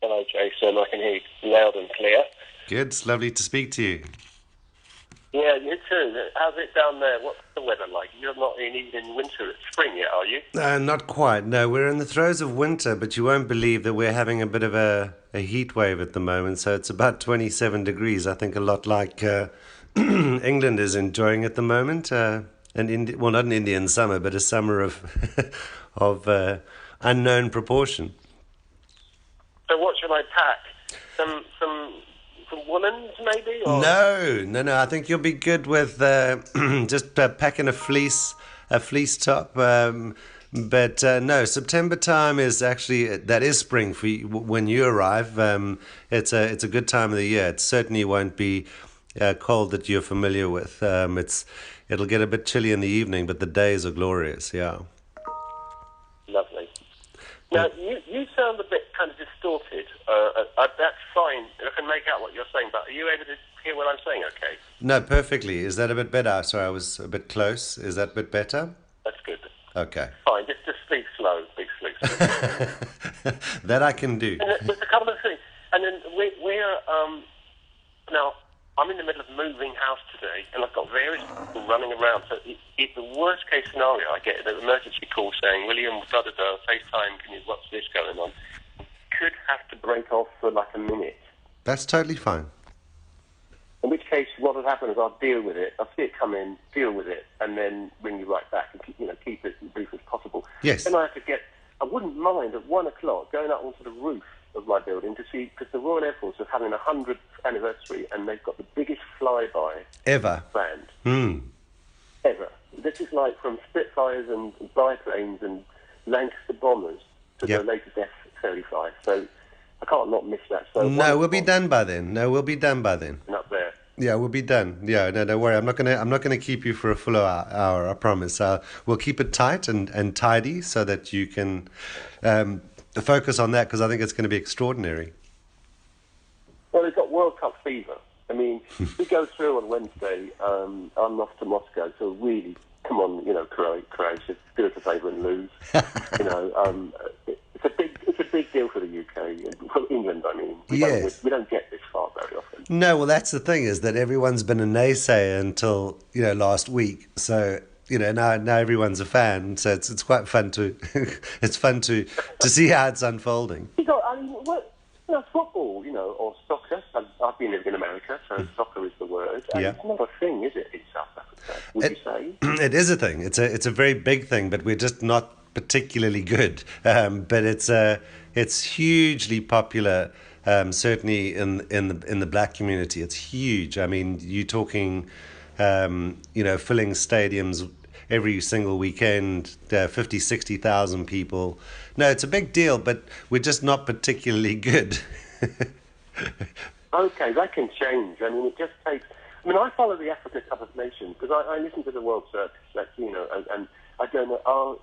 Hello, Jason. I can hear you loud and clear. Good. It's lovely to speak to you. Yeah, you too. How's it down there? What's the weather like? You're not in winter, it's spring yet, are you? Not quite. No, we're in the throes of winter, but you won't believe that we're having a bit of a heat wave at the moment. So it's about 27 degrees. I think a lot like England is enjoying at the moment. Well, not an Indian summer, but a summer of of unknown proportion. So what should I pack? Some woolens maybe, or No, no, no. I think you'll be good with just packing a fleece top. But no, September time is actually that is spring for you, when you arrive. It's a good time of the year. It certainly won't be cold that you're familiar with. It'll get a bit chilly in the evening, but the days are glorious. Yeah. lovely. Now But you sound a bit kind of distorted. That's fine. I can make out what you're saying, but are you able to hear what I'm saying? Okay, no, perfectly. Is that a bit better? Sorry, I was a bit close. Is that a bit better? that's good. Okay. Fine. Just speak slow. Speak slow. That I can do. And there's a couple of things. And then we're now. I'm in the middle of moving house today, and I've got various people running around. So it's the worst case scenario. I get an emergency call saying, "William, da da da, FaceTime. Can you watch this going on?" Could have to break off for like a minute. That's totally fine. In which case, what will happen is I'll deal with it. I'll see it come in, deal with it, and then ring you right back and keep it as brief as possible. Yes. Then I have to get. I wouldn't mind at 1 o'clock going up onto the roof of my building to see, because the Royal Air Force are having a 100th anniversary, and they've got the biggest flyby Ever. planned Hmm. ever. This is like from Spitfires and biplanes and Lancaster bombers to Yep. the latest F-35. So I can't not miss that. So No, we'll be done by then. No, we'll be done by then. up there. Yeah, we'll be done. Yeah, no, don't worry. I'm not gonna keep you for a full hour. I promise. We'll keep it tight and tidy so that you can focus on that, because I think it's going to be extraordinary. Well, they've got World Cup fever. I mean, we go through on Wednesday. I'm off to Moscow, so really, come on, Croatia, do us a favour and lose. It's a big deal for the UK, for England. I mean, Yes. we don't get this far very often. No, well, that's the thing, is that everyone's been a naysayer until last week. So now everyone's a fan. So it's quite fun to it's fun to see how it's unfolding. Football, or soccer. I've been living in America, so soccer is the word. And Yeah. it's not a thing, is it, in South Africa? Would you say? It is a thing. It's a very big thing, but we're just not particularly good. But it's hugely popular. Certainly in the black community, it's huge. I mean, you're talking, filling stadiums every single weekend, 50, 60,000 people. No, it's a big deal, but we're just not particularly good. Okay, that can change. I mean, it just takes. I mean, I follow the Africa Cup of Nations because I listen to the World Circus, and I don't know.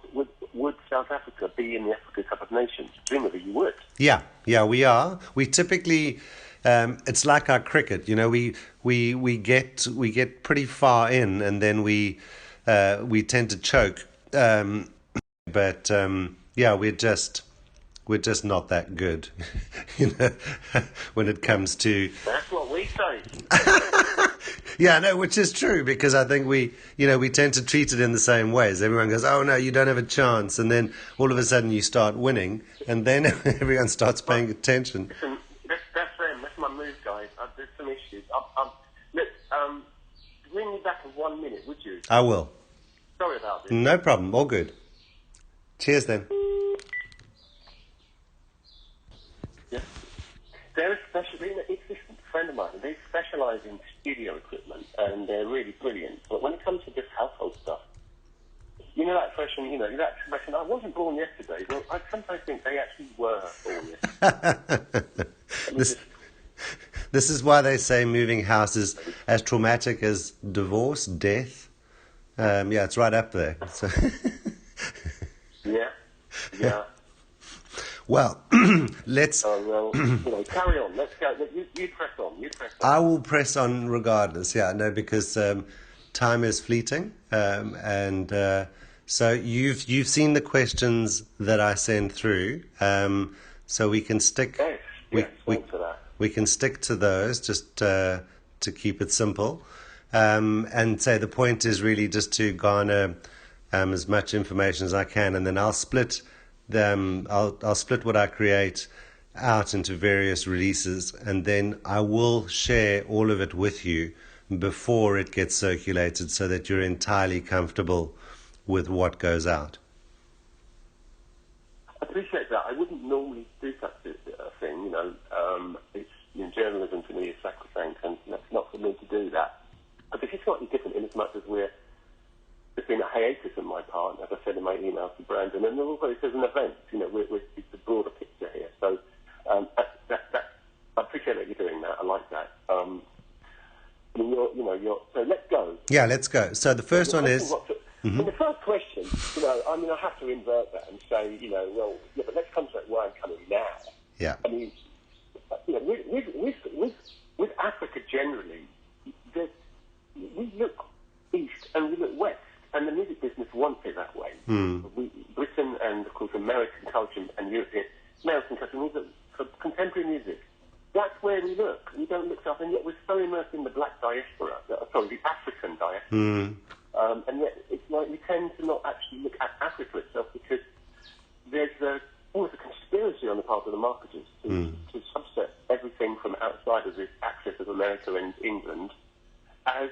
Would South Africa be in the Africa Cup of Nations? Presumably, you would. Yeah, we are. We typically, it's like our cricket. We get pretty far in, and then we tend to choke. But yeah, we're just not that good, when it comes to. That's what we say. Yeah, no, which is true, because I think we tend to treat it in the same ways. Everyone goes, "Oh no, you don't have a chance," and then all of a sudden you start winning, and then everyone starts paying attention. Listen, that's them. That's my move, guys. There's some issues. Look, ring me back in 1 minute, would you? I will. Sorry about this. No problem. All good. Cheers then. Yeah. They're especially, it's this friend of mine, they specialise in studio equipment, and they're really brilliant. But when it comes to just household stuff, that expression, I wasn't born yesterday. Well, I sometimes think they actually were born yesterday. This this is why they say moving house is as traumatic as divorce, death. Yeah, it's right up there. So Yeah. well, let's. So, carry on. Let's go. You press on. I will press on regardless. Yeah, no, because time is fleeting, and so you've seen the questions that I sent through, so we can stick. Yes. Yes, thanks for that. we can stick to those just to keep it simple. And say the point is really just to garner as much information as I can, and then I'll split them. I'll split what I create out into various releases, and then I will share all of it with you before it gets circulated, so that you're entirely comfortable with what goes out. I appreciate that. I wouldn't normally do such a thing, it's, journalism to me is sacrosanct, and that's not for me to do that. But this is slightly different in as much as there's been a hiatus on my part, as I said in my email to Brandon, and also there's an event, it's a broader picture here. So I appreciate that you're doing that. I like that. So let's go. Yeah, let's go. So the first one is... And the first question, I have to invert that and say, but let's concentrate where I'm coming now. Yeah. I mean, with Africa generally, we look east and we look west, and the music business wants it that way. Britain and, of course, American culture and American culture, we look for contemporary music. That's where we look. We don't look south, and yet we're so immersed in the black diaspora, the African diaspora. And yet it's like we tend to not actually look at Africa itself, because there's almost a conspiracy on the part of the marketers to subset everything from outside of this axis of America and England as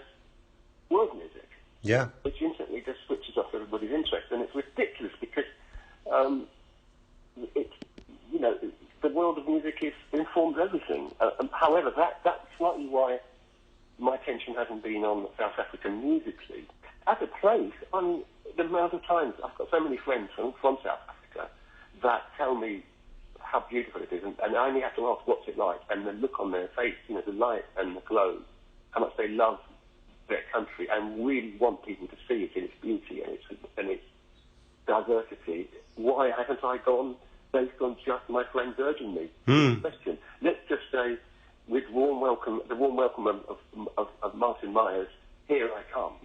world music. Yeah. Which instantly just switches off everybody's interest. And it's ridiculous because the world of music informs everything. However, that's slightly why my attention hasn't been on South African musically. As a place, the amount of times I've got so many friends from South Africa that tell me how beautiful it is, and I only have to ask what's it like, and the look on their face, the light and the glow, how much they love their country and really want people to see it in its beauty and its diversity. Why haven't I gone based on just my friends urging me? Question. Let's just say, with the warm welcome of Martin Myers, here I come.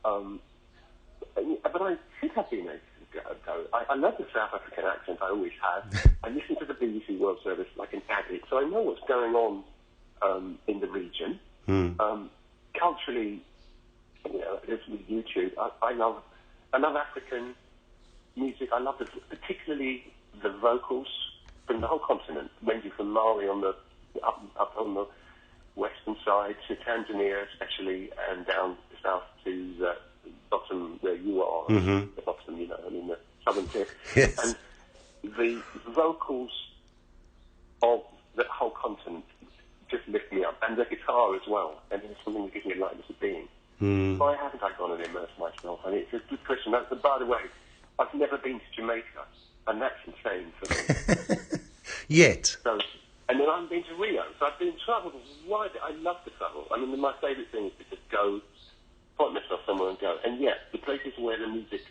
But I should have been able to go. I love the South African accent, I always have. I listen to the BBC World Service like an addict, so I know what's going on in the region. Culturally, with YouTube, I love African music. I love particularly the vocals from the whole continent, ranging from Mali on the up on the western side to Tanzania especially, and down south to the bottom where you are, the bottom, the southern tip. Yes. And the vocals of the whole continent just lift me up, and the guitar as well, and it's something that gives me a lightness of being. Why haven't I gone and immersed myself? And it's a good question. By the way, I've never been to Jamaica, and that's insane for me. Yet. So, and then I've been to Rio, so I've been traveled wide. I love to travel. I mean, my favourite thing is to just go, point myself somewhere and go. And yes, the places where the music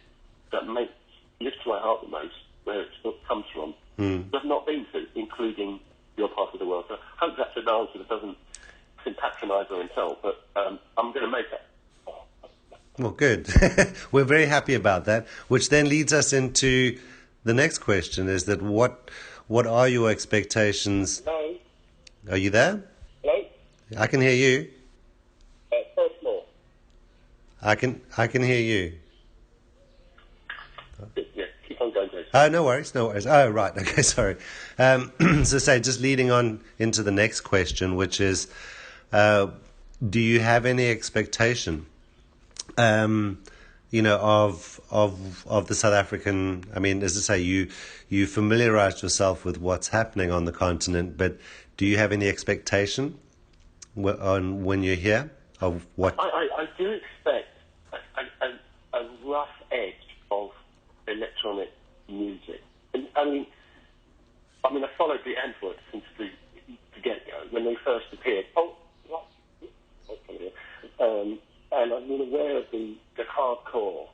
that lifts my heart the most, where it comes from, I've not been to, including your part of the world. So I hope that's an answer that doesn't seem patronise or insult, but I'm going to make it. Well, good. We're very happy about that, which then leads us into the next question, is that what are your expectations? Hello? Are you there? Hello? I can hear you. First floor. I can hear you. Yeah, keep on going, Jason. Oh, no worries. Oh, right. Okay, sorry. So say, just leading on into the next question, which is, do you have any expectation, of the South African? I mean, as I say, you familiarized yourself with what's happening on the continent, but do you have any expectation on when you're here of what? I do expect a rough edge of electronic music. And, I mean, I followed the Antwerp since the get-go when they first appeared. And I've been aware of the hardcore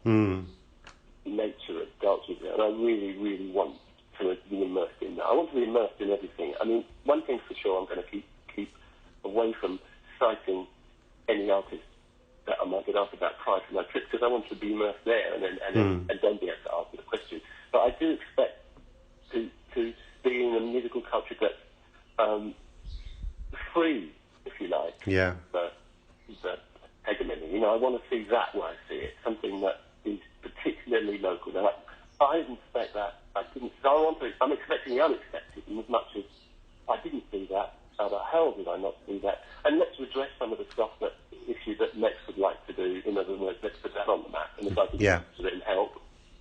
nature of dance music, and I really, really want to be immersed in that. I want to be immersed in everything. I mean, one thing for sure, I'm going to keep away from citing any artist that I might get asked about prior to my trip, because I want to be immersed there and then be able to answer the question. But I do expect to be in a musical culture that free, if you like, Yeah. the hegemony. You know, I want to see that where I see it, something that is particularly local. Now, I didn't expect that. I'm expecting the unexpected, and as much as I didn't see that, how the hell did I not see that? And let's address some of the stuff issues that Lex would like to do. In other words, let's put that on the map, and if I can then help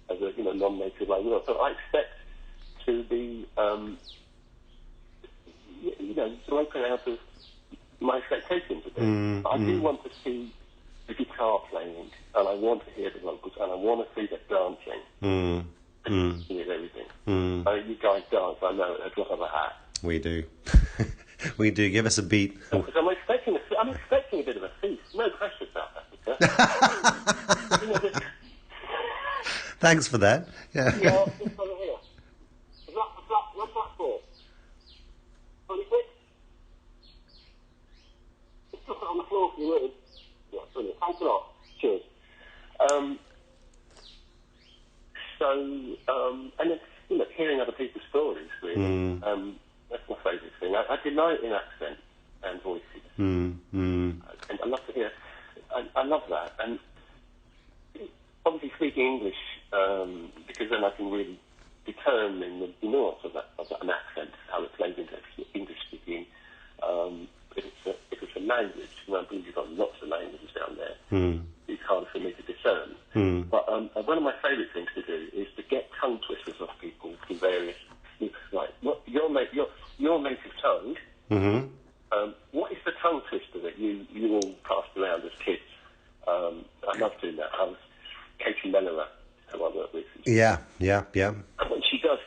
as a non-native, I will. So I expect to be broken out of my expectations a bit. I do want to see the guitar playing, and I want to hear the vocals, and I want to see the dancing. Hear everything. You guys dance, I know, at a drop of a hat. We do. We do. Give us a beat. So I'm expecting a bit of a feast. No pressure, South Africa. Thanks for that. Yeah. Just over here. What's that for? 26? Just put it on the floor if you would. Yeah, brilliant. Thanks a lot. Cheers. And it's, hearing other people's stories, really. That's my favourite thing. I delight in accent and voices. And I love to hear. I love that. And obviously speaking English, because then I can really determine the nuance of an accent, how it plays into English speaking. If it's a language, and I believe you've got lots of languages down there, it's harder for me to discern. But one of my favourite things to do is to get tongue twisters off people from various, like, your native tongue. What is the tongue twister that you all passed around as kids? I love doing that. I was Katie Mellerer, who I work with. Yeah. And when she does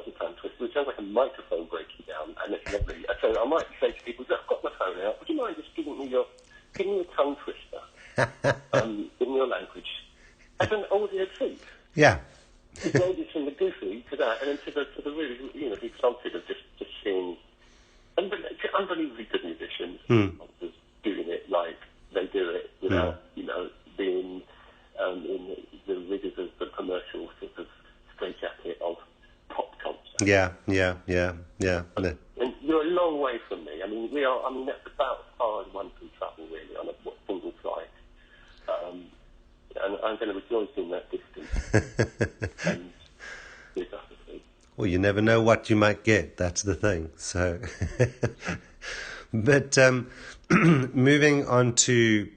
the tongue twister, it sounds like a microphone breaking down, and it's lovely. So I might say to people, I've got my phone out, would you mind just giving me a tongue twister in your language as an audio treat? Yeah. It ranges from the goofy to that, and then to the really, the exalted of just seeing unbelievably good musicians doing it like they do it without, being in the rigours of the commercial sort of straitjacket of pop culture. Yeah. And you're a long way from me. I mean, that's about as far as one can travel, really, on a single flight. And I'm going to rejoice in that distance. And do that. Well, you never know what you might get. That's the thing. So, but moving on to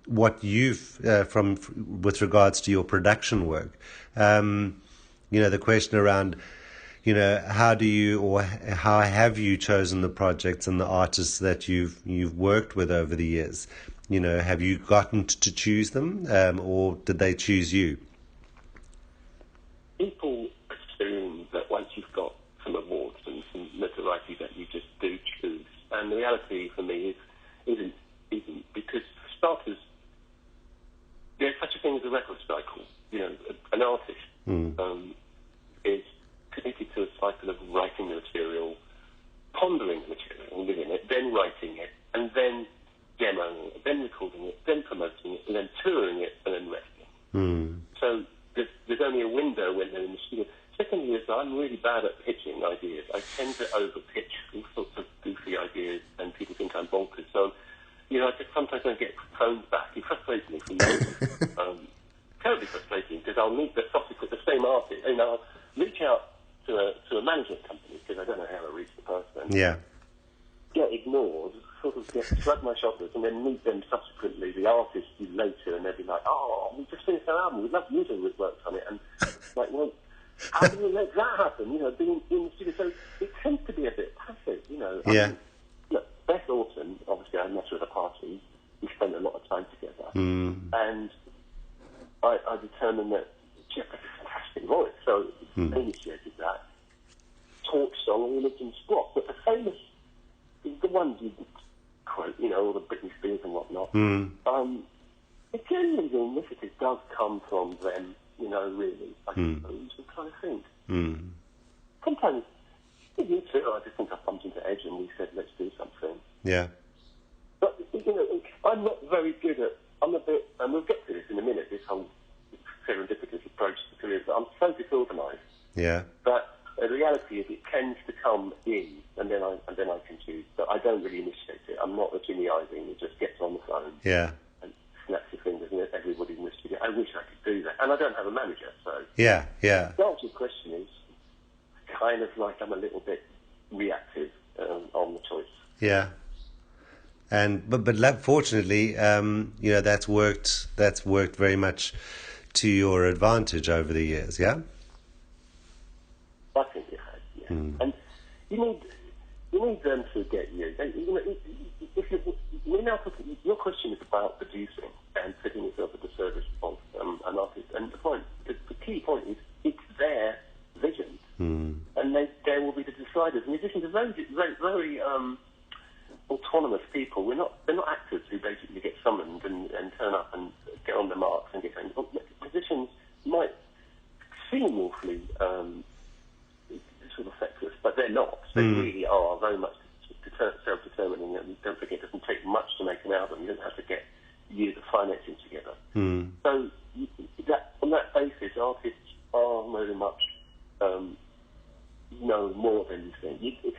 what you've with regards to your production work, the question around, how have you chosen the projects and the artists that you've worked with over the years? Have you gotten to choose them, or did they choose you? People assume that once you've got some awards and some notoriety that you just do choose, and the reality for me isn't because for starters, there's such a thing as a record cycle. An artist is committed to a cycle of writing the material, pondering the material, living it, then writing it, and then demoing it, then recording it, then promoting it, and then touring it, and then resting. So there's only a window when they're in the studio. Secondly is I'm really bad at pitching ideas. I tend to over-pitch all sorts of goofy ideas, and people think I'm bonkers. So, I just sometimes don't get phones back. It frustrates me from those. Terribly frustrating, because I'll meet the same artist, and I'll reach out to a management company, because I don't know how to reach the person. Yeah. Get ignored, sort of shrug my shoulders, and then meet them subsequently, the artist later, and they'll be like, "Oh, we just finished our album. We'd love you to have worked on it." And like, well, how can you let that happen? Being in the studio, so it tends to be a bit passive. Yeah. Look, Beth Orton, obviously, I met her at a party. We spent a lot of time together, and I determined that she had a fantastic voice, so initiated that. Talk song, religion, spot, but the famous, the ones you quote, all the Britney Spears and whatnot. It generally, the initiative does come from them, really, I suppose, I'm trying to think. Sometimes, you too, I just think I bumped into Edge and we said, let's do something. Yeah. But, I'm not very good at, I'm a bit, and we'll get to this in a minute, this whole serendipitous approach to careers, but I'm so disorganised. Yeah. But the reality is it tends Yeah. and snaps your fingers and everybody in the studio. I wish I could do that. And I don't have a manager, so... Yeah, yeah. The answer to your question is kind of like I'm a little bit reactive on the choice. Yeah. And but fortunately, that's worked very much to your advantage over the years, yeah? I think it has, yeah. And you need them to get you. Your question is about producing and putting yourself at the service of an artist. And the key point is it's their vision, and they will be the deciders. Musicians are very autonomous people. They're not actors who basically get summoned and turn up and get on their marks and get going. Musicians might seem awfully sort of sexist, but they're not. They really are very much self-determining, and don't forget, it doesn't take much to make an album. You don't have to get years of financing together. So on that basis, artists are very much know more than you think.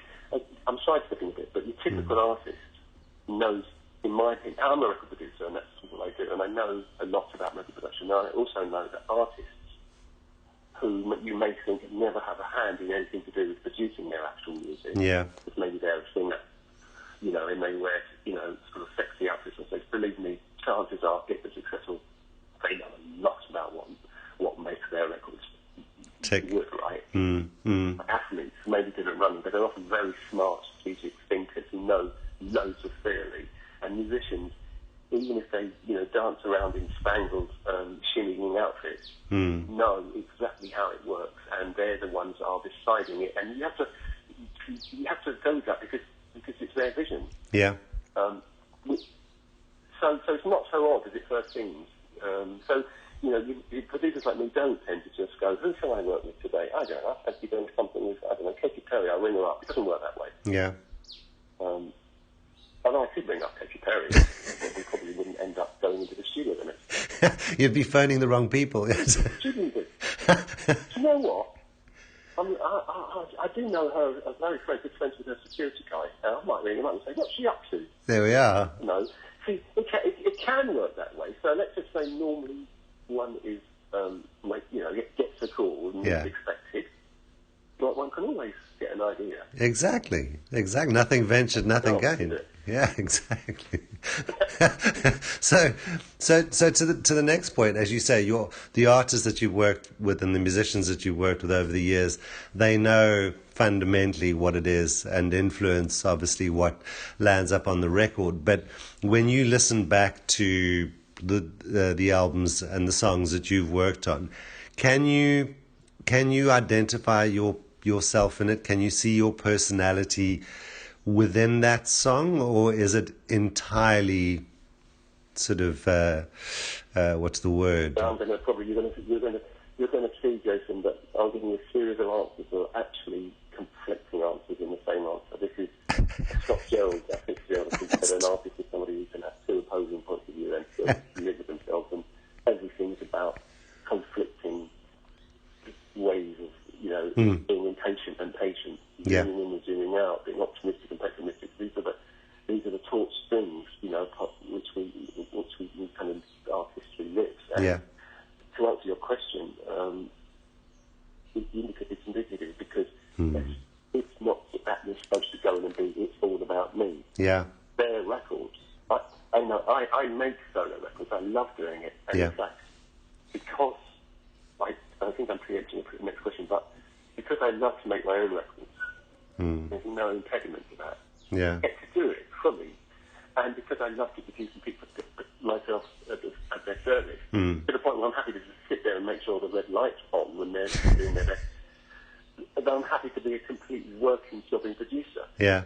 I'm sidestepping a bit, but your typical artist knows, in my opinion, I'm a record producer, and that's what I do, and I know a lot about record production. And I also know that artists who you may think never have a hand in anything to do with producing their actual music, because maybe they're a singer, and they wear, sort of sexy outfits and things. Believe me, chances are, if they're successful, they know a lot about what makes their records work, right? Athletes, maybe good at running, but they're often very smart, strategic thinkers who know loads of theory. And musicians, even if they, dance around in spangled, shimmying outfits, know exactly how it works, and they're the ones that are deciding it. And you have to go with that because it's their vision. Yeah. So it's not so odd as it first seems. Producers like me don't tend to just go, who shall I work with today? I don't know. I fancy doing something with, I don't know, Katy Perry. I'll ring her up. It doesn't work that way. Yeah. Although I could ring up Katy Perry, but we probably wouldn't end up going into the studio the next day. You'd be phoning the wrong people. Yes. Shouldn't be. Do you know what? I do know her, a very good friend with her security guy. I might ring him up and say, what's she up to? There we are. No. See, it can work that way. So let's just say normally one is, gets a call and is expected. But one can always get an idea. Exactly. Nothing ventured, nothing gained. Yeah, exactly. So to the next point, as you say, the artists that you've worked with and the musicians that you've worked with over the years, they know fundamentally what it is and influence obviously what lands up on the record. But when you listen back to the albums and the songs that you've worked on, can you identify yourself in it? Can you see your personality within that song, or is it entirely sort of what's the word? I'm going to probably you're going to see, Jason, that I'm giving you a series of answers that are actually conflicting answers in the same answer. This is Scott Gerald, I think Gerald, who said an artist is somebody who can have two opposing points of view and still live with themselves, and everything's about conflicting ways of being impatient and patient, zooming in and zooming out, being optimistic and pessimistic. These are the taught strings, which we kind of artistry lives. And to answer your question, it's indicative because it's not that you're supposed to go in and be. It's all about me. Yeah. Their records. I know. I make solo records. I love doing it. And in fact, because I think I'm preempting the next question, but because I love to make my own records, there's no impediment to that. Yeah. I get to do it fully, and because I love to produce and people myself at their service, to the point where I'm happy to just sit there and make sure the red light's on when they're doing their best. And I'm happy to be a complete working, jobbing producer. Yeah.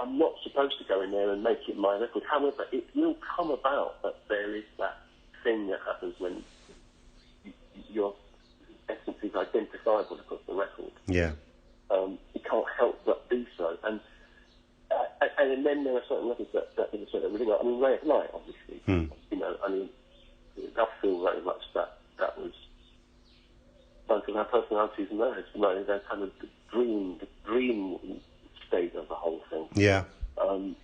I'm not supposed to go in there and make it my record. However, it will come about that there is that thing that happens when your essence is identifiable across the record. Yeah. It can't help but be so. And then there are certain records that illustrate that really well. I mean, Ray of Light, obviously. I feel very much that was both of our personalities and theirs. They're kind of the dream state of the whole thing. Yeah. And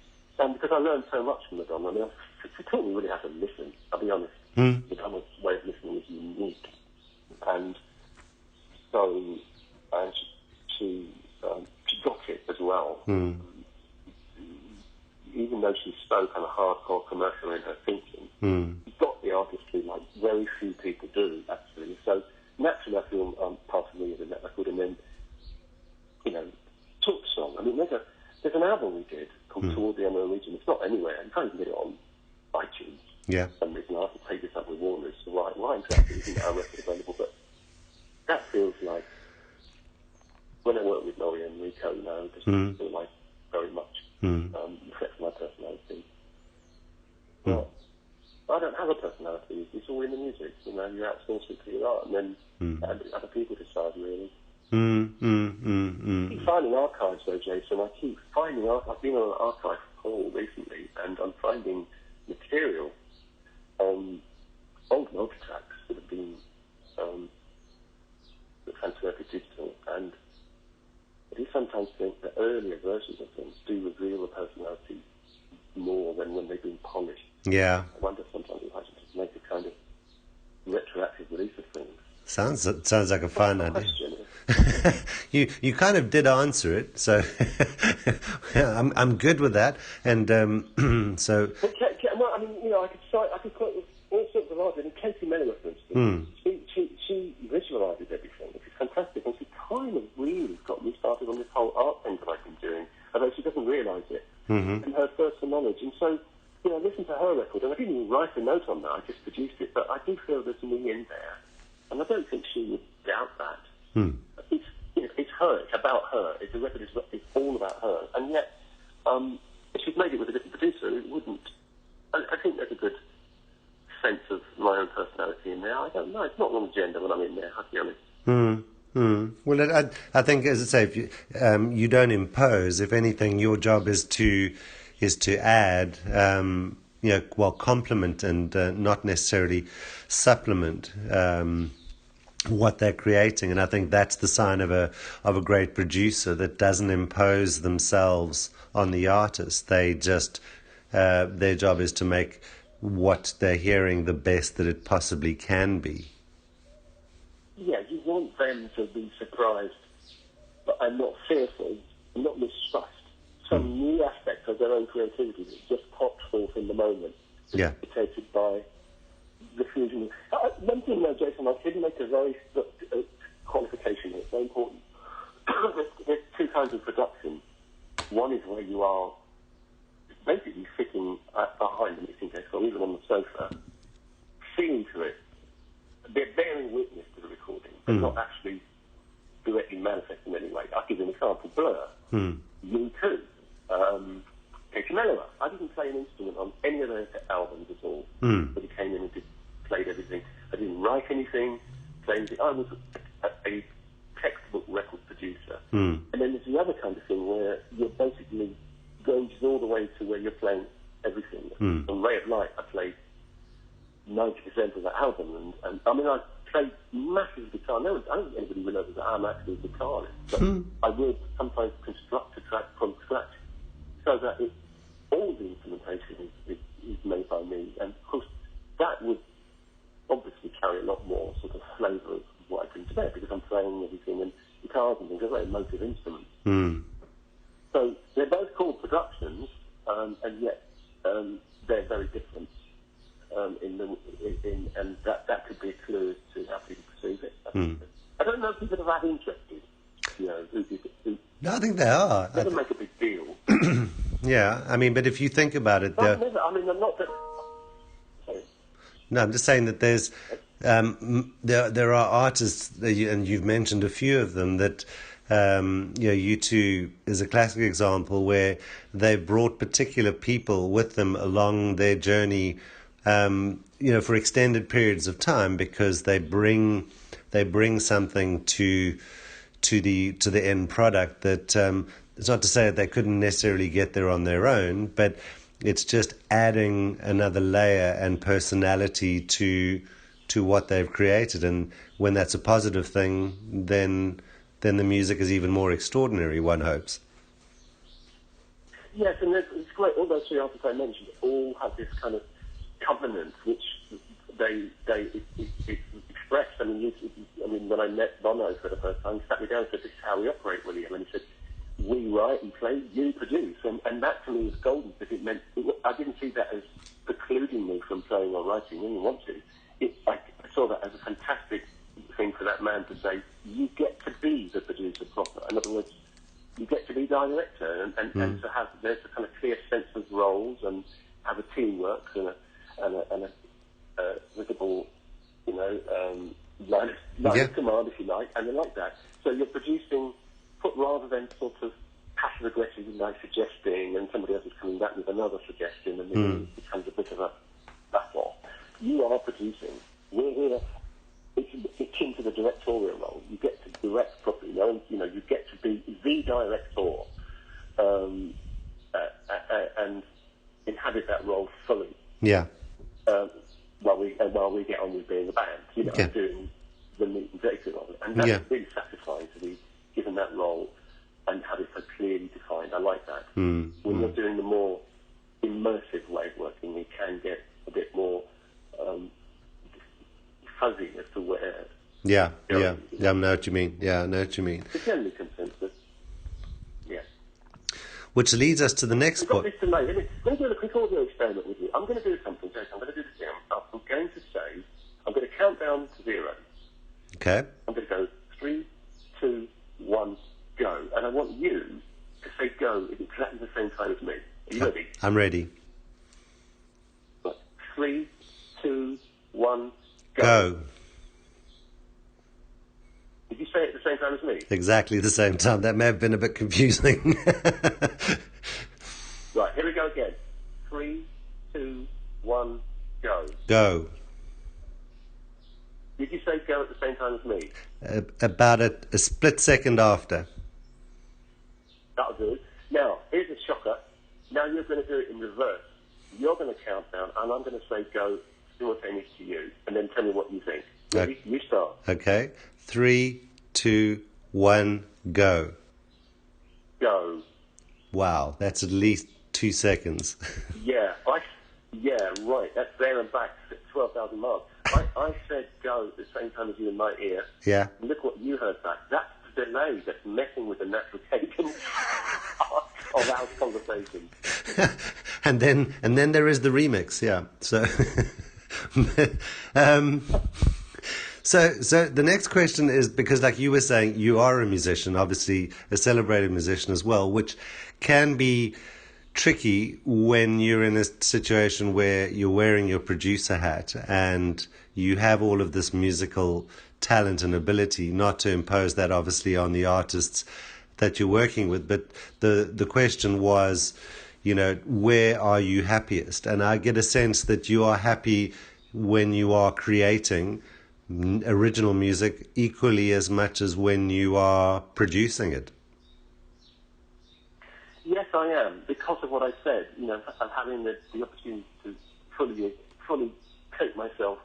because I learned so much from Madonna, I mean, to taught me really how to listen. I'll be honest. Mm. The drummer's way of listening is unique, and so she got it as well. Mm. Even though she's so kind of hardcore commercial in her thinking, she got the artistry like very few people do, actually. So naturally, I feel part of me is in that record, and then, you know, talk song. I mean, there's an album we did called Toward the Unknown Region. It's not anywhere. You can't even get it on iTunes. Yeah. For some reason, I have to take this up with Warner's. So why exactly isn't our record available? But that feels like, when I work with Laurie and Rico, you know, it just feel like very much reflects my personality. Well, I don't have a personality. It's all in the music. You know, you outsource it to your art, and then other people decide, really. I keep finding archives, though, Jason. I keep finding archives. I've been on an archive call recently, and I'm finding material on old multi-tracks that have been transferred to digital, and I do sometimes think that earlier versions of things do reveal the personality more than when they've been polished. Yeah. I wonder sometimes if I should just make a kind of retroactive release of things. Sounds like a fun idea. Question. You kind of did answer it, so I'm good with that. And so. Well, I mean, you know, I could quote all sorts of artists. And Katie Melua, for instance, she visualises everything, which is fantastic, and she kind of really got me started on this whole art thing that I've been doing, although she doesn't realise it in her personal knowledge. And so, you know, I listened to her record, and I didn't even write a note on that. I just produced it, but I do feel there's me in there, and I don't think she would doubt that. It's, you know, it's her. It's about her. It's a record. It's all about her. And yet, if she'd made it with a different producer, it wouldn't. I think there's a good sense of my own personality in there. I don't know. It's not on agenda when I'm in there, I'll be honest. Well, I think, as I say, if you don't impose. If anything, your job is to add, complement and not necessarily supplement what they're creating. And I think that's the sign of a great producer that doesn't impose themselves on the artist. They just their job is to make what they're hearing the best that it possibly can be. Yeah, you want them to be surprised, and not fearful, and not mistrust some new aspect of their own creativity that just popped forth in the moment, dictated by the fusion. One thing, though, Jason, I did make a very qualification here. It's very important. There's two kinds of production. One is where you are basically sitting behind the mixing desk or even on the sofa, singing to it. They're bearing witness to the recording, but not actually directly manifesting in any way. I'll give you an example. Blur. Me Too. Katie Melua. I didn't play an instrument on any of their albums at all. But he came in and played everything. I didn't write anything, play anything. I was a textbook record producer. And then there's the other kind of thing where you're basically ranges all the way to where you're playing everything. On Ray of Light, I played 90% of that album, and I mean, I played massive guitar. No, I don't think anybody realises that I'm actually a guitarist, but I would sometimes construct a track from scratch, so that all the instrumentation is made by me, and of course that would obviously carry a lot more sort of flavour of what I bring to bear, because I'm playing everything, and guitars and things are very emotive instruments. So they're both called productions, and yet they're very different. And that could be a clue to how people perceive it. I don't know if people are that interested. You know, No, I think they are. It doesn't make a big deal. Yeah, I mean, but if you think about it, I'm not that. Sorry. No, I'm just saying that there's there are artists, and you've mentioned a few of them that. U2 is a classic example where they've brought particular people with them along their journey, for extended periods of time, because they bring something to the end product that it's not to say that they couldn't necessarily get there on their own, but it's just adding another layer and personality to what they've created, and when that's a positive thing, then the music is even more extraordinary, one hopes. Yes, and it's great. those three artists I mentioned all have this kind of covenant which they expressed. I mean, when I met Bono for the first time, he sat me down and said, "This is how we operate, William." And he said, "We write and play, you produce." And that to me was golden, because it meant, I didn't see that as precluding me from playing or writing when you want to. I saw that as a fantastic thing for that man to say, you get to be the producer proper. In other words, you get to be director, and to have, there's a kind of clear sense of roles, and have a teamwork and a visible, line of command, if you like, and then like that. So you're producing, rather than sort of passive aggressive, like suggesting, and somebody else is coming back with another suggestion, and then it becomes a bit of a battle. You are producing. We're here. It's akin to the directorial role. You get to direct properly. You get to be the director, and inhabit that role fully. Yeah. While we get on with being a band, doing the meat and potatoes of it, and that's really satisfying to be given that role and have it so clearly defined. I like that. When you're doing the more immersive way of working, you can get a bit more fuzzy as to where. Yeah, I know what you mean. Yeah, I know what you mean. It's generally consensus. Yeah. Which leads us to the next point. Let me do a quick audio experiment with you. I'm going to do something, Jason. I'm going to do this thing. I'm going to say, I'm going to count down to 0. Okay. I'm going to go 3, 2, 1, go. And I want you to say go at exactly the same time as me. Are you ready? I'm ready. 3, 2, 1, go. Go. Did you say it at the same time as me? Exactly the same time. That may have been a bit confusing. Right, here we go again. 3, 2, 1, go. Go. Did you say go at the same time as me? About a split second after. That'll do. Now, here's a shocker. Now you're going to do it in reverse. You're going to count down, and I'm going to say go simultaneous to you, and then tell me what you think. Ready? You start. Okay. 3, 2, 1, go. Go. Wow, that's at least 2 seconds. Yeah, right. That's there and back, 12,000 miles. I said go at the same time as you in my ear. Yeah. Look what you heard back. That's the delay that's messing with the natural cadence of our conversation. and then there is the remix. Yeah. So. So the next question is, because like you were saying, you are a musician, obviously a celebrated musician as well, which can be tricky when you're in a situation where you're wearing your producer hat and you have all of this musical talent and ability, not to impose that obviously on the artists that you're working with. But the question was, where are you happiest? And I get a sense that you are happy when you are creating original music equally as much as when you are producing it. Yes, I am, because of what I said. I'm having the opportunity to fully take myself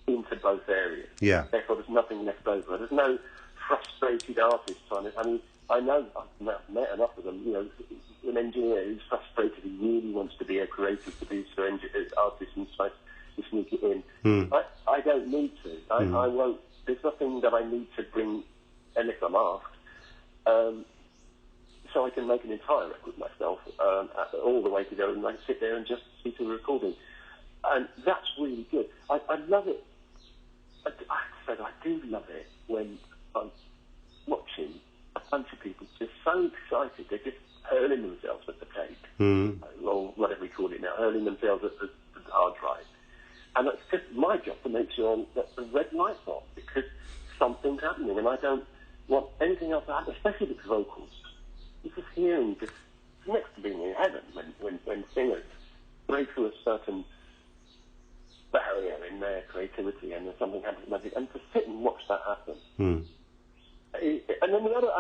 into both areas. Yeah. Therefore, there's nothing left over. There's no frustrated artist trying to. I mean, I know I've met enough of them. An engineer who's frustrated, he really wants to be a creative producer, artist, and tries to sneak it in. I don't need to. I won't. There's nothing that I need to bring, and if I'm asked, so I can make an entire record myself, all the way to go and like sit there and just see to the recording, and that's really good. I love it. I do love it when I'm watching a bunch of people just so excited, they're just hurling themselves at the tape, or whatever we call it now, hurling themselves at the hard drive. And it's just my job to make sure that the red light's on, because something's happening, and I don't want anything else to happen, especially with vocals. It's just hearing, it's next to being in heaven when singers break through a certain barrier in their creativity and there's something happens magic, and to sit and watch that happen. And then the other,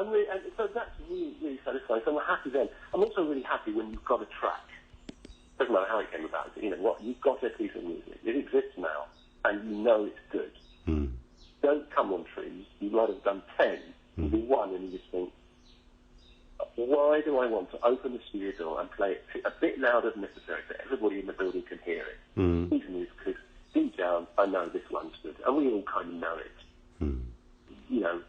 so that's really, really satisfying. So I'm happy then. I'm also really happy when you've got a track. Doesn't matter how it came about. You've got a piece of music. It exists now, and you know it's good. Don't come on trees. You might have done 10, you do one, and you just think, why do I want to open the studio door and play it a bit louder than necessary so everybody in the building can hear it? The reason is because deep down, I know this one's good, and we all kind of know it. You know,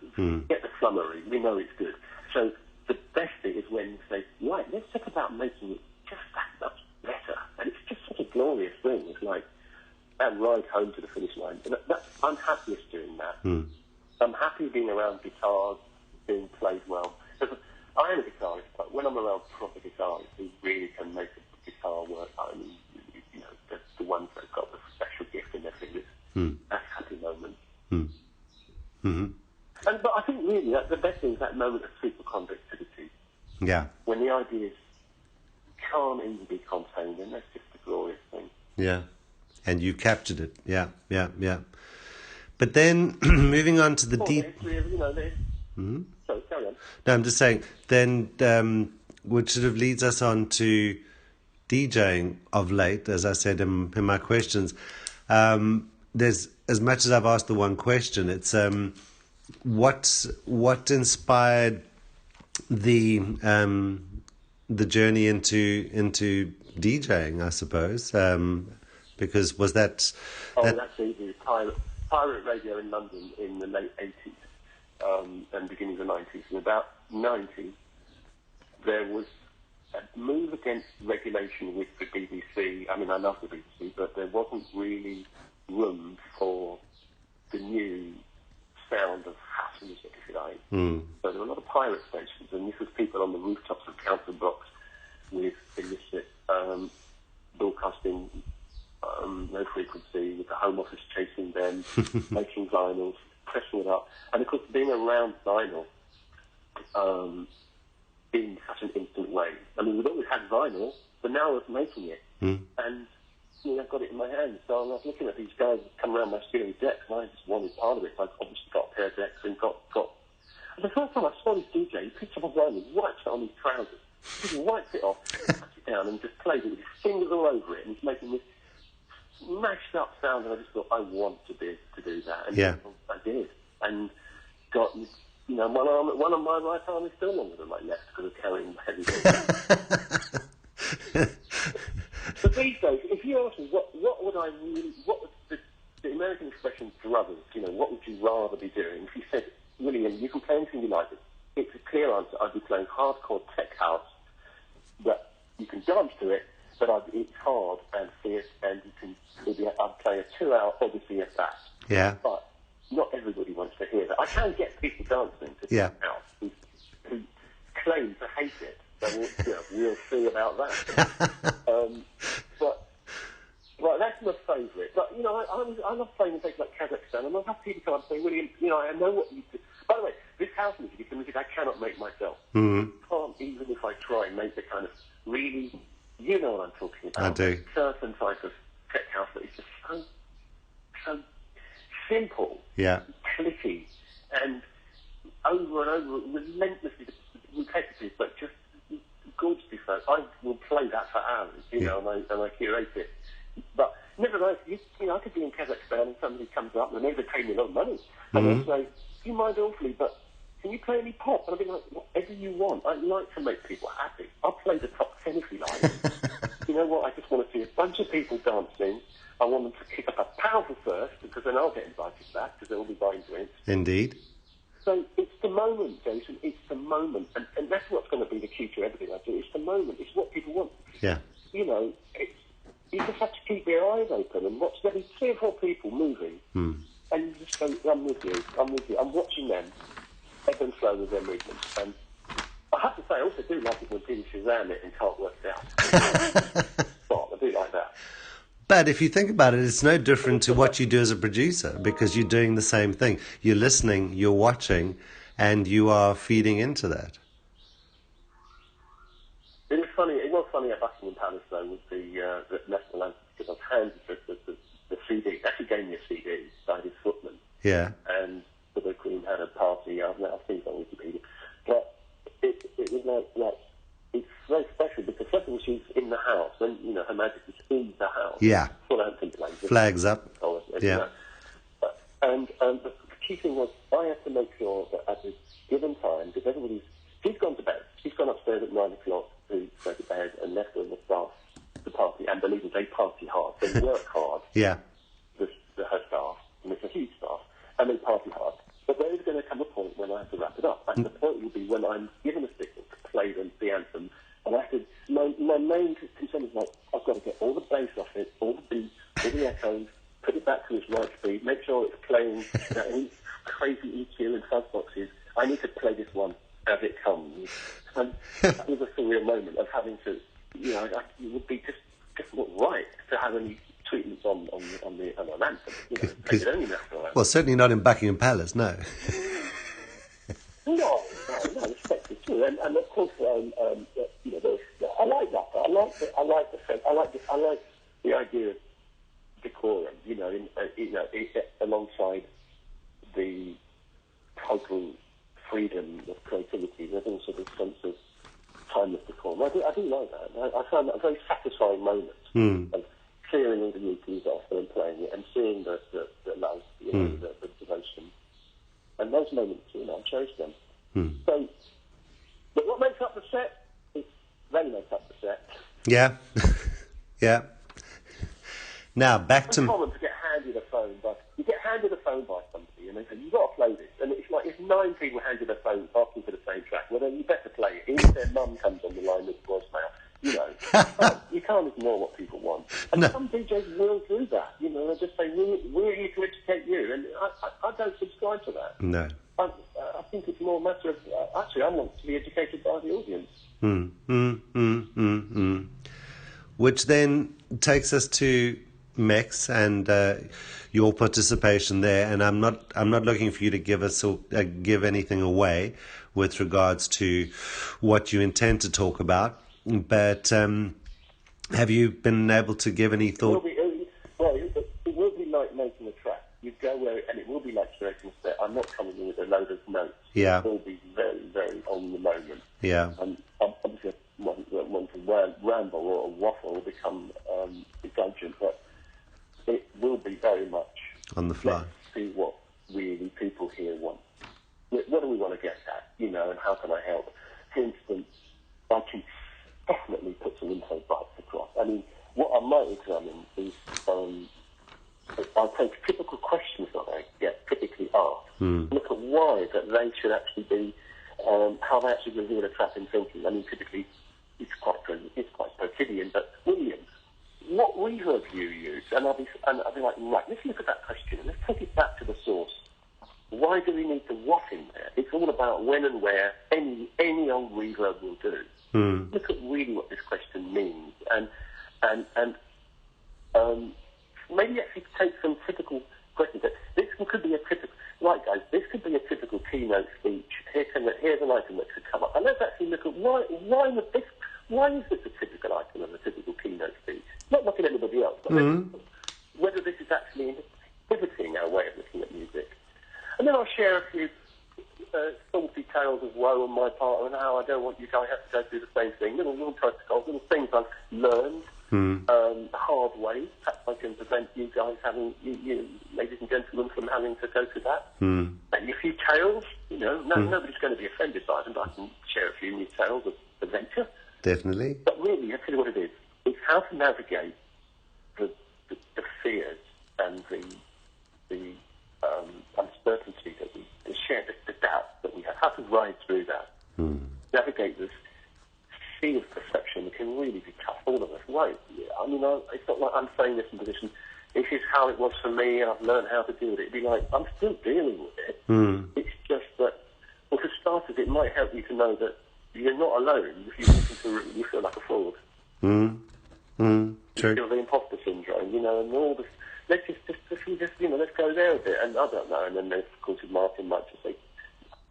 get the flummery, we know it's good. So the best thing is when you say, right, let's talk about making it just that much better. And it's just such a glorious thing. It's like that ride home to the finish line. And I'm happiest doing that. I'm happy being around guitars being played well. Because I am a guitarist, but when I'm around proper guitarists who really can make a guitar work, I mean, you know, the ones that have got the special gift in their fingers, that's a happy moment. But I think really that the best thing is that moment of superconductivity. Yeah. When the ideas can't even be contained, and that's just a glorious thing. Yeah. And you captured it. Yeah. But then, moving on to the deep... So, carry on. No, I'm just saying, then, which sort of leads us on to DJing of late, as I said in my questions. There's, as much as I've asked the one question, it's what inspired the journey into DJing, I suppose, because was that... that's easy. Pirate radio in London in the late 80s and beginning of the 90s. In about 90, there was a move against regulation with the BBC. I mean, I love the BBC, but there wasn't really room for the new sound of house music, if you like. So there were a lot of pirate stations, and this was people on the rooftops of council blocks with illicit broadcasting, no frequency, with the Home Office chasing them, making vinyls, pressing it up. And of course, being around vinyl in such an instant way. I mean, we've always had vinyl, but now I was making it. And I've got it in my hands. So I was looking at these guys come around my studio with decks, and I just wanted part of it. So I obviously got a pair of decks and got. And the first time I saw this DJ, he picked up a vinyl, wiped it on his trousers, he wiped it off, put it down, and just played it with his fingers all over it, and he's making this mashed up sound. And I just thought, I want to do that, and I did, and got. One of my right arm is still longer than my left because of carrying heavy things. But these days, if you ask me what would the American expression druthers, what would you rather be doing? If you said, William, you can play anything you like, it's a clear answer. I'd be playing hardcore tech house, but you can dance to it, but it's hard and fierce, and I'd play a 2-hour Odyssey at that. Yeah. But not everybody wants to hear that. I can get people dancing to tech house who claim to hate it. So we'll see about that. But that's my favourite. But I love playing in places like Kazakhstan, and I've had people come up and say, William, I know what you do. By the way, this house music is the music I cannot make myself. I can't, even if I try, make the kind of really, you know what I'm talking about. I do. Certain type of tech house that is just so simple, clicky, and over and over, relentlessly repetitive, but just gorgeously so. I will play that for hours, and I curate it. But nevertheless, I could be in Kazakhstan and somebody comes up and they pay me a lot of money, and they'll say, "Do you mind awfully, but can you play any pop?" And I'll be like, "Whatever you want. I like to make people happy. I'll play the top 10 if you like." You know what? I just want to see a bunch of people dancing. I want them to kick up a powerful first, because then I'll get invited back, because they'll be buying drinks. Indeed. So it's the moment, Jason. It's the moment. And that's what's going to be the key to everything I do. It's the moment. It's what people want. Yeah. You just have to keep your eyes open and watch. There'll be 3 or 4 people moving. And you just go, I'm with you. I'm watching them, ebb and flow with their movements. And I have to say, I also do like it when people Shazam it and can't work it out. Well, I do like that. But if you think about it, it's no different to what you do as a producer, because you're doing the same thing. You're listening, you're watching, and you are feeding into that. It was funny at Buckingham Palace, though, with the national anthem, because I was handed the CD. It actually gave me a CD by his footman. Yeah. And the Queen had a party. I've seen it on Wikipedia. But it was like it's very special, because first of all, she's in the house, and Her Majesty's in the house. Yeah. Full anthem playing. Flags up. Yeah. And the key thing was, I had to make sure that at this given time, because everybody's she's gone to bed. She's gone upstairs at 9 o'clock to go to bed and left her and the staff to party. And believe me, they party hard. They work hard. Yeah. Her staff, and it's a huge staff, and they party hard. But there is going to come a point when I have to wrap it up. And the point will be when I'm given a signal to play the anthem, and I have to, my main concern is like, I've got to get all the bass off it, all the beats, all the echoes, put it back to its right speed, make sure it's playing any crazy EQ and fuzz boxes. I need to play this one as it comes. And that was a surreal moment of having to, it would be just not right to have any treatments on an anthem. Take it only national anthem. Well, certainly not in Buckingham Palace, no. No, respect it too. And of course, I like that. I like the idea of decorum. Alongside the total freedom of creativity, there's also this sense of timeless decorum. I do like that. I find that a very satisfying moment of clearing all the EQs off and playing it and seeing the love, the devotion. And those moments, I cherish them. So, but what makes up the set? They make up the set. Yeah. Yeah. Now, back to... It's common to get handed a phone by somebody and they say, you've got to play this. And it's like if 9 people handed a phone asking for the same track, well then you better play it. Even if their mum comes on the line with voicemail, you can't ignore what people want. And some DJs will do that, they just say, we're here to educate you. And I don't subscribe to that. No. I think it's more a matter of, actually, I want to be educated by the audience. Which then takes us to Mex and your participation there. And I'm not looking for you to give us or give anything away with regards to what you intend to talk about. But have you been able to give any thought? It will be like making a track. You go where, and it will be like creating a set. I'm not coming in with a load of notes. Yeah. It will be very, very on the moment. Yeah. And obviously, want to ramble or waffle or become indulgent, but it will be very much on the fly. Let's see what really people here want. What do we want to get at? And how can I help? For instance, I can definitely put some info bites across. I mean, what I might examine is I'll take typical questions that I get typically asked. Look at why that they should actually be, how they actually reveal a trap in thinking. I mean, typically it's quite quotidian, but Williams, what reverb do you use? And I'll be like, right, let's look at that question and let's take it back to the source. Why do we need the what in there? It's all about when and where any old reverb will do. Look at really what this question means, and maybe actually take some typical questions. This could be a typical, right, guys? This could be a typical keynote speech. Here's an item that could come up, and let's actually look at why is this a typical item of a typical keynote speech? Not looking at anybody else, but whether this is actually pivoting our way of looking at music. And then I'll share a few salty tales of woe on my part and how I don't want you guys to have to go through the same thing. Little protocols, little things I've learned the hard way. Perhaps I can prevent you guys having, you ladies and gentlemen, from having to go through that. Maybe a few tales, nobody's going to be offended by them, but I can share a few new tales of adventure. Definitely. But really, I'll tell you what it is. It's how to navigate the fears and the uncertainty that we share, the doubt that we have, how to ride through that, navigate this sea of perception that can really be tough, all of us, right? I mean, it's not like I'm saying this in position, this is how it was for me and I've learned how to deal with it. It'd be like, I'm still dealing with it. It's just that, well, for starters, it might help you to know that you're not alone. If you walk into a room, you feel like a fraud. True. You feel the imposter syndrome, and all this. Let's just let's go there a bit. And I don't know. And then, of course, with Martin might just say,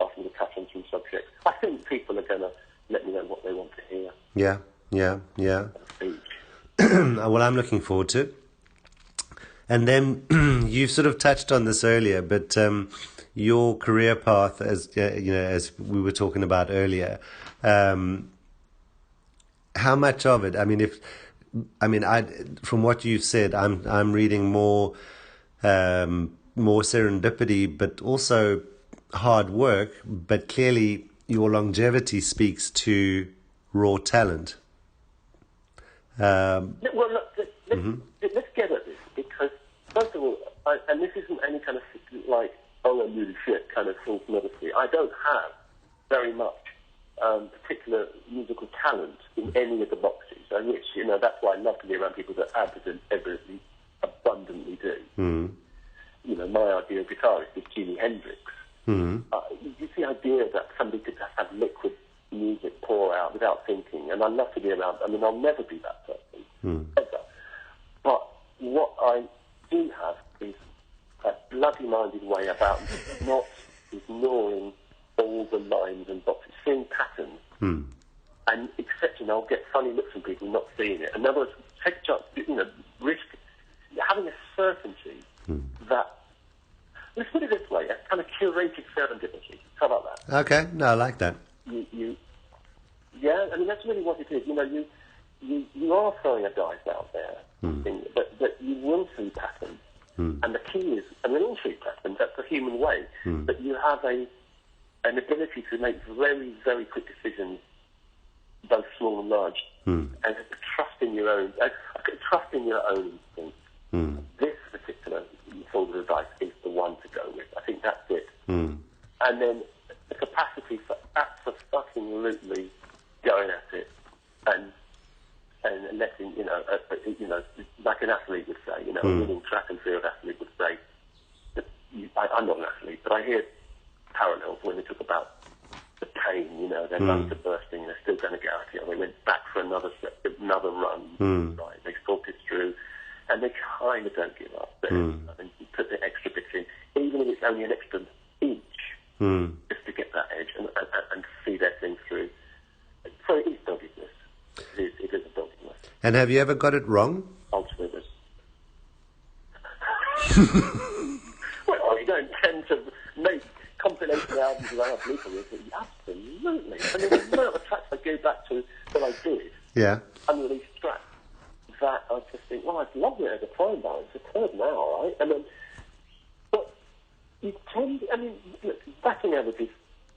ask me to touch on some subjects. I think people are going to let me know what they want to hear. Yeah. Well, I'm looking forward to it. And then you sort of touched on this earlier, but your career path, as as we were talking about earlier, how much of it? From what you've said, I'm reading more serendipity, but also hard work. But clearly, your longevity speaks to raw talent. Well, look, let's get at this, because, first of all, and this isn't any kind of, like, oh, I'm really shit kind of false modesty. I don't have very much particular musical talent in any of the boxes, and which, that's why I love to be around people that absolutely abundantly do. Mm. My ideal guitarist is Jimi Hendrix. Mm. Just the idea that somebody could just have liquid music pour out without thinking, and I love to be around. I mean, I'll never be that person, ever. But what I do have is a bloody-minded way about not ignoring all the lines and boxes, seeing patterns, and accepting I'll get funny looks from people not seeing it. In other words, take a chance, risk having a certainty that. Let's put it this way: a kind of curated serendipity. How about that? Okay, no, I like that. Yeah, I mean, that's really what it is. You are throwing a dice out there, but you will see patterns. And the key is, and we all see patterns, that's the human way, but you have an ability to make very, very quick decisions, both small and large, and trust in your own instincts. This particular fold of the dice is the one to go with. I think that's it. And then the capacity for absolutely going at it and letting, like an athlete would say, a winning track and field athlete would say, that I'm not an athlete, but I hear parallels when they talk about the pain, their lungs are bursting, they're still going to get out here, and they went back for another run, right? They thought it through, and they kind of don't give up. And you put the extra bit in, even if it's only an extra inch, just to get that edge and see their thing through. So it is doggedness. It is a doggedness. And have you ever got it wrong? Ultimately. Well, you don't tend to make compilation albums of our people. Absolutely. I mean, the amount of tracks I go back to that I did, unreleased tracks, that I just think, well, I'd love it as a prime bar. It's superb now, right? And then, but you tend, look, batting averages,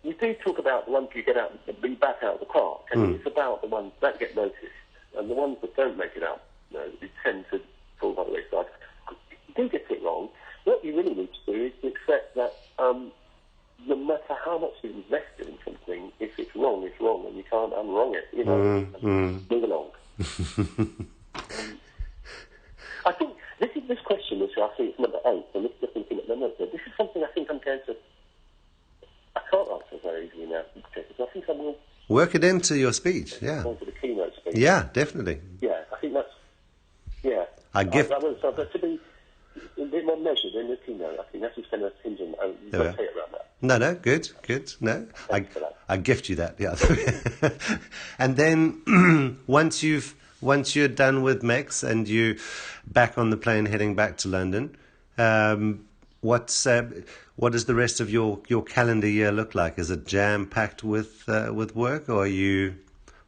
you do talk about the ones you get out, you back out of the park, and it's about the ones that get noticed, and the ones that don't make it out, you tend to fall by the wayside. You do get it wrong. What you really need to do is to accept that no matter how much you've invested in something, if it's wrong, and you can't unwrong it, move along. I think this question, which I think is number 8, and this is just thinking at the moment, this is something I think I'm going to. I can't answer very easily now, because I think I'm going to work it into your speech. Yeah. Into the keynote speech. Yeah, definitely. Yeah, I think that's. Yeah. I but to be a bit more measured in the keynote, I think that's just going to hinge on rotate around that. No, good. No, I gift you that. Yeah. And then once you're done with Mex and you back on the plane heading back to London, what does the rest of your calendar year look like? Is it jam packed with work, or are you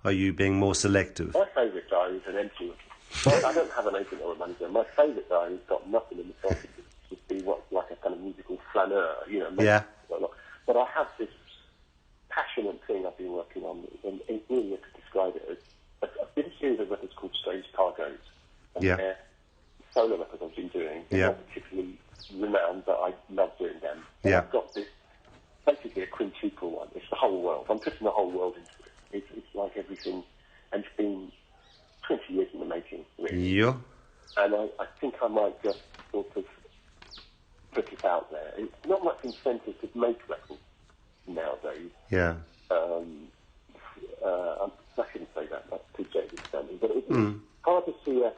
being more selective? My favourite diary is an empty one. I don't have an agent or a manager. My favourite diary's got nothing in the front. It would be what's like a kind of musical flaneur, Yeah. But I have this passionate thing I've been working on, and really I could describe it as a bit of series of records called Strange Cargoes. And they're solo records I've been doing. They're not particularly renowned, but I love doing them. And I've got this, basically a quintuple one. It's the whole world. I'm putting the whole world into it. It's like everything, and it's been 20 years in the making, really. Yeah. And I think I might just sort of put it out there. It's not much incentive to make records nowadays. Yeah. I shouldn't say that. That's too jaded standing. But it's hard to see a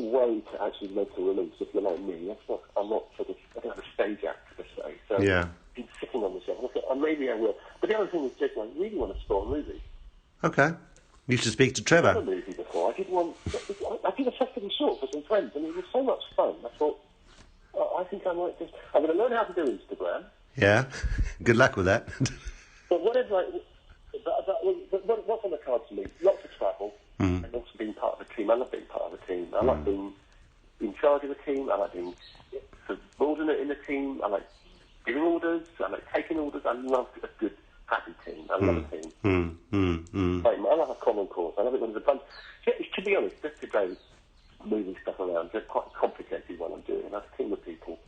way to actually make a release if you're like me. I'm not sort of, I don't have a stage act per se. So been sitting on the shelf. Maybe I will. But the other thing is just I really want to score a movie. Okay. You should speak to Trevor. I've done a movie before. I did a festival short for some friends, and it was so much fun. I thought, I think I might just. I'm going to learn how to do Instagram. Yeah. Good luck with that. But whatever. But what's on the cards for me? Lots of travel, and also being part of a team. I love being part of a team. I like being in charge of a team. I like being subordinate in a team. I like giving orders. I like taking orders. I love a good happy team. I love a team. I love a common cause. I love it when there's a bunch. To be honest, just to go moving stuff around, it's quite complicated what I'm doing. I have a team of people.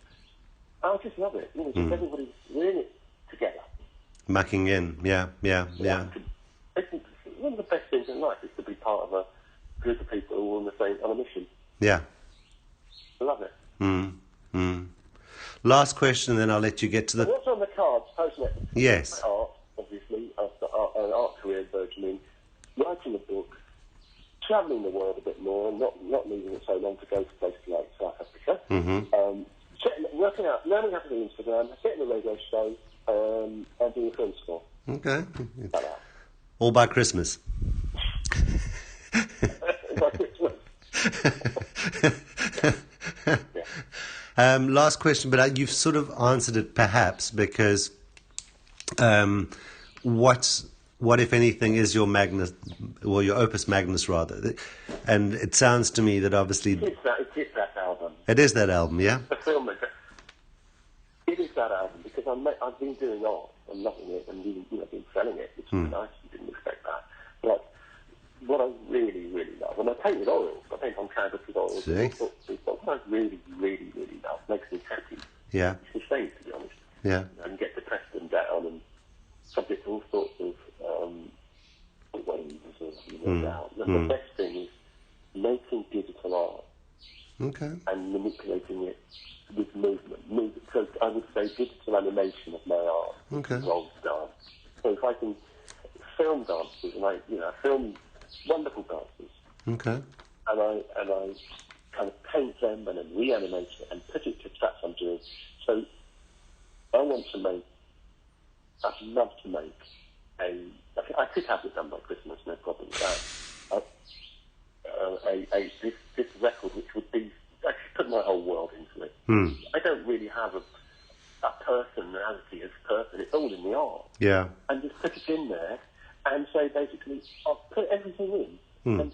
I just love it. Just everybody, we're in it together. Mucking in, yeah. It's one of the best things in life is to be part of a group of people who are on a mission. Yeah. I love it. Last question, then I'll let you get to the... What's on the cards, post-net? Yes. Art, obviously. I've got an art career burgeoning, writing a book, travelling the world a bit more, and not leaving it so long to go to places like South Africa. Working out, learning how to do Instagram, getting a radio show, and doing a film score. Okay. Like that. All by Christmas. By Christmas. Last question, but you've sort of answered it perhaps, because what, if anything, is your Magnus, or your opus magnus rather? And it sounds to me that obviously... It is that album. It is that album, yeah? The film, it is that album, because I've been doing art and loving it, and been selling it, which is nice. You didn't expect that. But what I really, really love, and I paint with oils. I paint on canvas with oils. What I really, really, really love makes me happy. Yeah. It's the same, to be honest. Yeah. And get depressed and down and subject to all sorts of waves of doubt. And the best thing is making digital art. Okay. And manipulating it with movement. So I would say digital animation of my art. Okay. Gold star. So if I can film dancers, and I film wonderful dancers. Okay. And I kind of paint them and then reanimate it and put it to tracks I'm doing. So I'd love to make I could have it done by Christmas, no problem with that. This record, which would be, I could put my whole world into it. I don't really have a personality as a person. It's all in the art. Yeah. And just put it in there and say, basically, I'll put everything in. And